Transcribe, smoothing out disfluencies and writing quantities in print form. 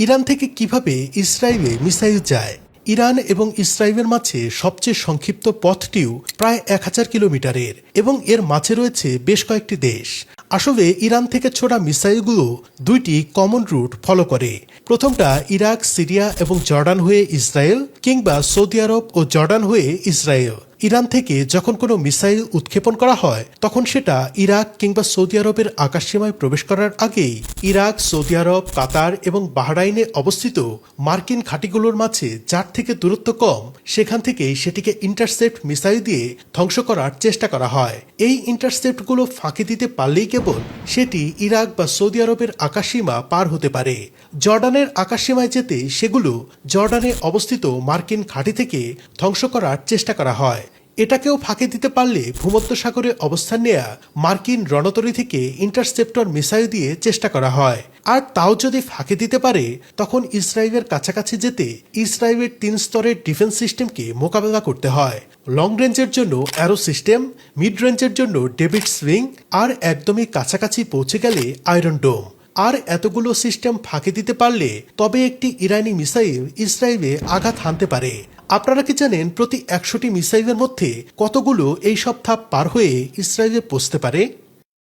Iran থেকে কিভাবে ইসরায়েলে মিসাইল যায়। ইরান এবং ইসরায়েলের মাঝে সবচেয়ে সংক্ষিপ্ত পথটিও প্রায় 1000 কিলোমিটারের এবং এর মাঝে রয়েছে বেশ কয়েকটি দেশ। আসলে ইরান থেকে ছোড়া মিসাইলগুলো দুইটি কমন রুট ফলো করে। প্রথমটা ইরাক, সিরিয়া এবং জর্ডান হয়ে ইসরায়েল, কিংবা সৌদি আরব ও জর্ডান হয়ে ইসরায়েল। ইরান থেকে যখন কোনো মিসাইল উৎক্ষেপণ করা হয় তখন সেটা ইরাক কিংবা সৌদি আরবের আকাশসীমায় প্রবেশ করার আগেই ইরাক, সৌদি আরব, কাতার এবং বাহরাইনে অবস্থিত মার্কিন ঘাঁটিগুলোর মাঝে যার থেকে দূরত্ব কম সেখান থেকেই সেটিকে ইন্টারসেপ্ট মিসাইল দিয়ে ধ্বংস করার চেষ্টা করা হয়। এই ইন্টারসেপ্টগুলো ফাঁকি দিতে পারলেই কেবল সেটি ইরাক বা সৌদি আরবের আকাশসীমা পার হতে পারে। জর্ডানের আকাশসীমায় যেতে সেগুলো জর্ডানে অবস্থিত মার্কিন ঘাঁটি থেকে ধ্বংস করার চেষ্টা করা হয়। এটাকেও ফাঁকি দিতে পারলে ভূমধ্যসাগরে অবস্থান নেয়া মার্কিন রণতরী থেকে ইন্টারসেপ্টর মিসাইল দিয়ে চেষ্টা করা হয়। আর তাও যদি ফাঁকি দিতে পারে তখন ইসরায়েলের কাছাকাছি যেতে ইসরায়েলের 3 স্তরের ডিফেন্স সিস্টেমকে মোকাবেলা করতে হয়। লং রেঞ্জের জন্য অ্যারো সিস্টেম, মিড রেঞ্জের জন্য ডেভিড সুইং, আর একদমই কাছাকাছি পৌঁছে গেলে আয়রন ডোম। আর এতগুলো সিস্টেম ফাঁকি দিতে পারলে তবে একটি ইরানি মিসাইল ইসরায়েলে আঘাত হানতে পারে। আপনারা কি জানেন প্রতি 100টি মিসাইলের মধ্যে কতগুলো এই সব ধাপ পার হয়ে ইসরায়েলে পৌঁছতে পারে?